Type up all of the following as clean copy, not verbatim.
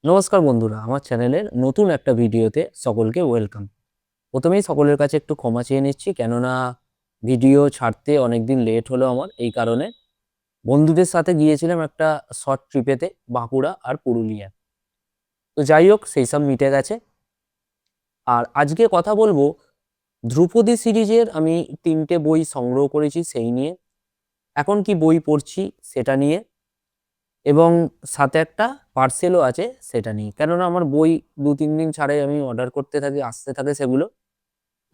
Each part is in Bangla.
নমস্কার বন্ধুরা, আমার চ্যানেলের নতুন একটা ভিডিওতে সকলকে ওয়েলকাম। প্রথমেই সকলের কাছে একটু ক্ষমা চেয়ে নিচ্ছি, কেননা ভিডিও ছাড়তে অনেকদিন লেট হলো আমার এই কারণে। বন্ধুদের সাথে গিয়েছিলাম একটা শর্ট ট্রিপেতে, বাঁকুড়া আর পুরুলিয়া। তো যাই হোক, সেই সব মিটে গেছে। আর আজকে কথা বলবো ধ্রুপদী সিরিজের আমি 3টে বই সংগ্রহ করেছি সেই নিয়ে, এখন কি বই পড়ছি সেটা নিয়ে, এবং সাথে একটা পার্সেলও আছে সেটা নিয়ে, কেননা আমার বই 2-3 দিন ছাড়াই আমি অর্ডার করতে থাকি, আসতে থাকে সেগুলো।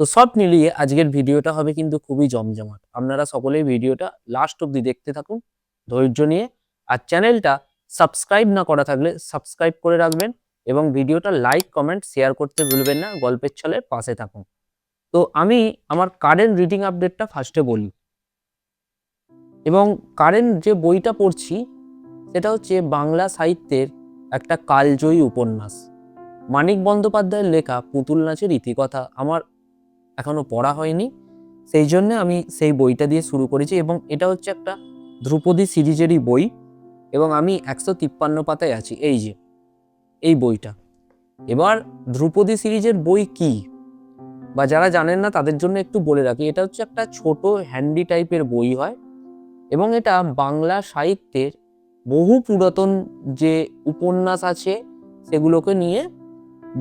তো সব মিলিয়ে আজকের ভিডিওটা হবে কিন্তু খুবই জমজমাট। আপনারা সকলেই ভিডিওটা লাস্ট অব্দি দেখতে থাকুন ধৈর্য নিয়ে। আর চ্যানেলটা সাবস্ক্রাইব না করা থাকলে সাবস্ক্রাইব করে রাখবেন, এবং ভিডিওটা লাইক কমেন্ট শেয়ার করতে ভুলবেন না। গল্পের ছলের পাশে থাকুন। তো আমি আমার কারেন্ট রিডিং আপডেটটা ফার্স্টে বলি, এবং কারেন্ট যে বইটা পড়ছি সেটা হচ্ছে বাংলা সাহিত্যের একটা কালজয়ী উপন্যাস, মানিক বন্দ্যোপাধ্যায়ের লেখা পুতুল নাচের ইতিকথা। আমার এখনো পড়া হয়নি, সেই জন্য আমি সেই বইটা দিয়ে শুরু করেছি, এবং এটা হচ্ছে একটা ধ্রুপদী সিরিজেরই বই, এবং আমি 153 পাতায় আছি। এই যে এই বইটা। এবার ধ্রুপদী সিরিজের বই কি, বা যারা জানেন না তাদের জন্য একটু বলে রাখি। এটা হচ্ছে একটা ছোট হ্যান্ডি টাইপের বই হয়, এবং এটা বাংলা সাহিত্যের বহু পুরাতন যে উপন্যাস আছে সেগুলোকে নিয়ে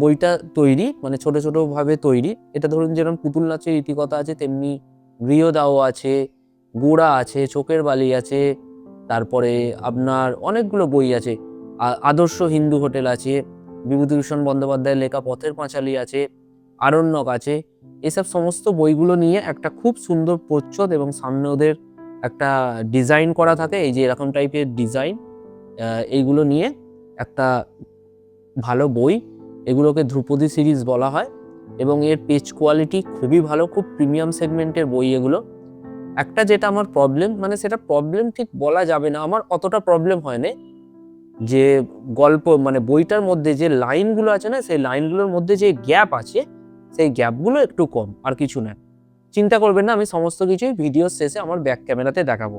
বইটা তৈরি, মানে ছোট ছোট ভাবে তৈরি। এটা ধরুন যেরকম পুতুল নাচের ইতিকথা আছে, তেমনি গৃহদাহ আছে, গোড়া আছে, চোখের বালি আছে, তারপরে আপনার অনেকগুলো বই আছে। আদর্শ হিন্দু হোটেল আছে, বিভূতিভূষণ বন্দ্যোপাধ্যায়ের লেখা পথের পাঁচালী আছে, আরণ্যক আছে। এসব সমস্ত বইগুলো নিয়ে একটা খুব সুন্দর প্রচ্ছদ, এবং সামনে ওদের একটা ডিজাইন করা থাকে, এই যে এরকম টাইপের ডিজাইন, এইগুলো নিয়ে একটা ভালো বই। এগুলোকে ধ্রুপদী সিরিজ বলা হয়, এবং এর পেজ কোয়ালিটি খুবই ভালো, খুব প্রিমিয়াম সেগমেন্টের বই এগুলো। একটা যেটা আমার প্রবলেম, মানে সেটা প্রবলেম ঠিক বলা যাবে না, আমার অতটা প্রবলেম হয় না, যে গল্প মানে বইটার মধ্যে যে লাইনগুলো আছে না, সেই লাইনগুলোর মধ্যে যে গ্যাপ আছে সেই গ্যাপগুলো একটু কম, আর কিছু না। চিন্তা করবেন না, আমি সমস্ত কিছুই ভিডিওর শেষে আমার ব্যাক ক্যামেরাতে দেখাবো।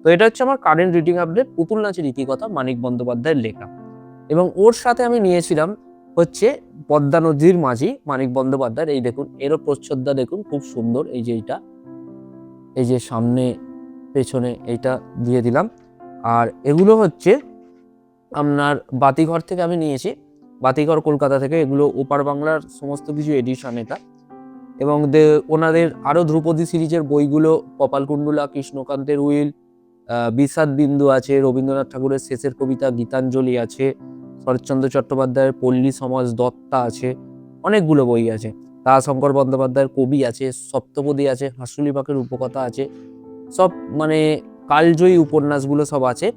তো এটা হচ্ছে আমার কারেন্ট রিডিং আপডেট, পুতুল নাচের ইতিকথা, মানিক বন্দ্যোপাধ্যায়ের লেখা। এবং ওর সাথে আমি নিয়েছিলাম হচ্ছে পদ্মা নদীর মাঝি, মানিক বন্দ্যোপাধ্যায়ের। এই দেখুন, এরও প্রচ্ছদটা দেখুন, খুব সুন্দর। এই যে এইটা, এই যে সামনে পেছনে এইটা দিয়ে দিলাম। আর এগুলো হচ্ছে আপনার বাতিঘর থেকে আমি নিয়েছি, বাতিঘর কলকাতা থেকে। এগুলো ওপার বাংলার সমস্ত কিছু এডিশন এটা। এবং ওনাদের আরো ধ্রুপদী সিরিজের বইগুলো, কপালকুণ্ডলা, কৃষ্ণকান্তের উইল, বিষাদ বিন্দু আছে, রবীন্দ্রনাথ ঠাকুরের শেষের কবিতা গীতাঞ্জলি আছে, শরৎচন্দ্র চট্টোপাধ্যায়ের পল্লী সমাজ দত্তা আছে, অনেকগুলো বই আছে। তারাশঙ্কর বন্দ্যোপাধ্যায়ের কবি আছে, সপ্তপদী আছে, হাঁসুলি পাখির উপকথা আছে, সব মানে কালজয়ী উপন্যাসগুলো সব আছে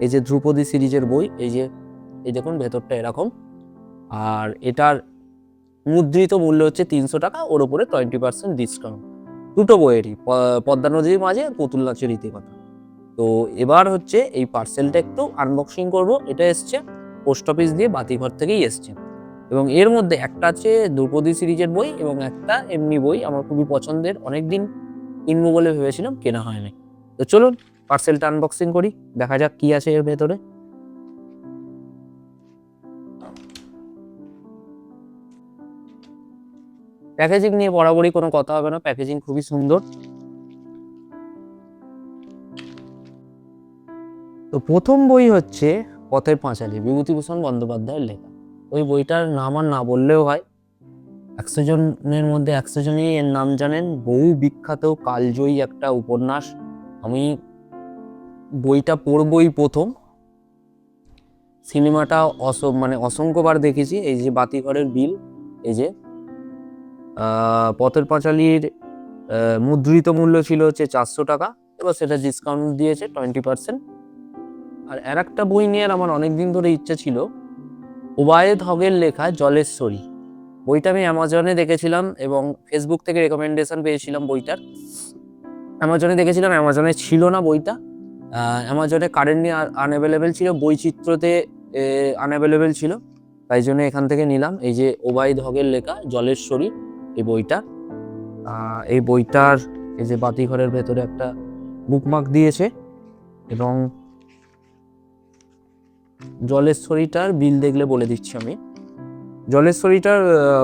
এই যে ধ্রুপদী সিরিজের বই। এই যে এই দেখুন ভেতরটা এরকম। আর এটার মুদ্রিত মূল্য হচ্ছে 300 টাকা, ওর উপরে 20% ডিসকাউন্ট। দুটো বইয়েরই, পদ্মা নদীর মাঝে আর পুতুল নাচের ইতিকথা। তো এবার হচ্ছে এই পার্সেলটা একটু আনবক্সিং করব। এটা এসছে পোস্ট অফিস দিয়ে, বাতিঘর থেকেই এসছে। এবং এর মধ্যে একটা আছে ধ্রুপদী সিরিজের বই, এবং একটা এমনি বই আমার খুবই পছন্দের, অনেকদিন কিনবো বলে ভেবেছিলাম, কেনা হয়নি। তো চলুন পার্সেলটা আনবক্সিং করি, দেখা যাক কি আছে এর ভেতরে। প্যাকেজিং নিয়ে বরাবরই কোনো কথা হবে না, প্যাকেজিং খুবই সুন্দর। তো প্রথম বই হচ্ছে পথের পাঁচালী, বিভূতিভূষণ বন্দ্যোপাধ্যায়ের লেখা। ওই বইটার নাম আর না বললেও হয়, 100 জনের মধ্যে 100 জনই এর নাম জানেন। বহু বিখ্যাত কালজয়ী একটা উপন্যাস। আমি বইটা পড়বই প্রথম, সিনেমাটা মানে অসংখ্যবার দেখেছি। এই যে বাতিঘরের বিল, এই যে পথের পাঁচালীর মুদ্রিত মূল্য ছিল হচ্ছে 400 টাকা, এবার সেটা ডিসকাউন্ট দিয়েছে 20%। আর একটা বই নিয়ে আমার অনেকদিন ধরে ইচ্ছা ছিল, ওবায়েদ হকের লেখা জলেশ্বরী। বইটা আমি অ্যামাজনে দেখেছিলাম, এবং ফেসবুক থেকে রেকমেন্ডেশন পেয়েছিলাম বইটার। অ্যামাজনে দেখেছিলাম, অ্যামাজনে ছিল না বইটা। অ্যামাজনে কারেন্টলি আনঅ্যাভেলেবেল ছিল, বইচিত্রতে আনঅ্যাভেলেবেল ছিল, তাই জন্য এখান থেকে নিলাম। এই যে ওবায়দ হকের লেখা জলেশ্বরী, এই বইটা। এই বইটার এই যে বাতিঘরের ভেতরে একটা বুকমার্ক দিয়েছে, এবং জলেশ্বরীটার বিল দেখলে বলে দিচ্ছি আমি। জলেশ্বরীটার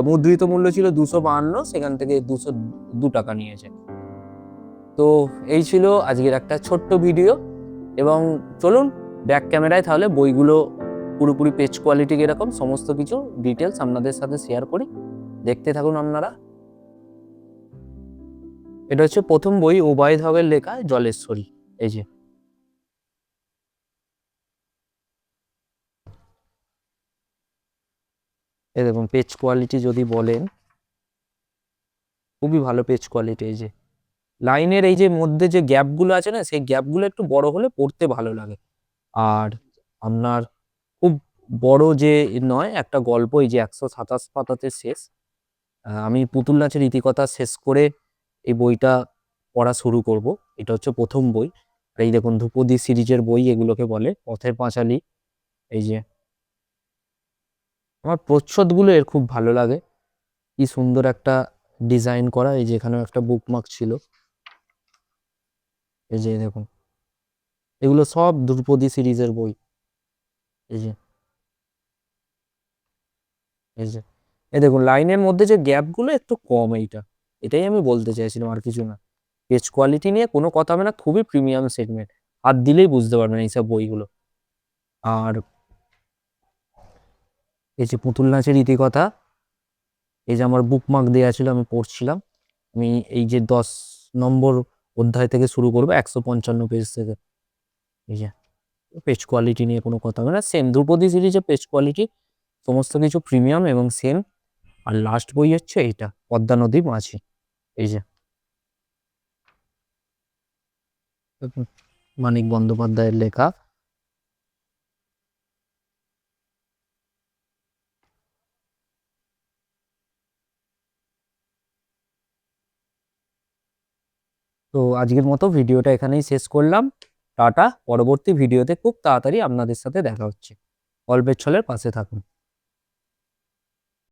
মুদ্রিত মূল্য ছিল 252, সেখান থেকে 202 টাকা নিয়েছে। তো এই ছিল আজকের একটা ছোট্ট ভিডিও। এবং চলুন ব্যাক ক্যামেরায় তাহলে বইগুলো পুরোপুরি পেজ কোয়ালিটি এরকম সমস্ত কিছু ডিটেলস আপনাদের সাথে শেয়ার করি, দেখতে থাকুন আপনারা। এটা হচ্ছে প্রথম বই, ওবায়দ হকের লেখা জলেশ্বরী। এই যে এই দেখুন পেজ কোয়ালিটি যদি বলেন, খুবই ভালো পেজ কোয়ালিটি। এই যে লাইনের এই যে মধ্যে যে গ্যাপগুলো আছে না, সেই গ্যাপগুলো একটু বড় হলে পড়তে ভালো লাগে। আর আপনার খুব বড় যে নয়, একটা গল্প এই যে 127 পাতাতে শেষ। আমি পুতুল নাচের ইতিকথা শেষ করে এই বইটা পড়া শুরু করব। এটা হচ্ছে প্রথম বই। আর এই দেখুন ধ্রুপদী সিরিজের বই এগুলোকে বলে, পথের পাঁচালী। এই যে আমার প্রচ্ছদগুলো এর খুব ভালো লাগে, কি সুন্দর একটা ডিজাইন করা। এই যে এখানেও একটা বুকমার্ক ছিল। এই যে দেখুন এগুলো সব ধ্রুপদী সিরিজের বই। এই যে এই যে এই দেখুন লাইনের মধ্যে যে গ্যাপগুলো একটু কম, এটাই আমি বলতে চাইছিলাম, আর কিছু না। পেজ কোয়ালিটি নিয়ে কোনো কথা হবে না, খুবই প্রিমিয়াম সেগমেন্ট, হাত দিলেই বুঝতে পারবেন এইসব বইগুলো। আর এই যে পুতুল নাচের ইতিকথা, এই যে আমার বুকমার্ক দেওয়া ছিল, আমি পড়ছিলাম। আমি এই যে 10 নম্বর অধ্যায় থেকে শুরু করবো, 155 পেজ থেকে। এই যে পেজ কোয়ালিটি নিয়ে কোনো কথা হবে না, সেম ধ্রুপদী সিরিজের পেজ কোয়ালিটি সমস্ত কিছু প্রিমিয়াম এবং সেম। আর লাস্ট বই হচ্ছে এইটা, পদ্মা নদী মাঝি। এই যে মানিক বন্দ্যোপাধ্যায়ের লেখা। তো আজকের মতো ভিডিওটা এখানেই শেষ করলাম। টাটা, পরবর্তী ভিডিওতে খুব তাড়াতাড়ি আপনাদের সাথে দেখা হচ্ছে। গল্পের ছলের পাশে থাকুন।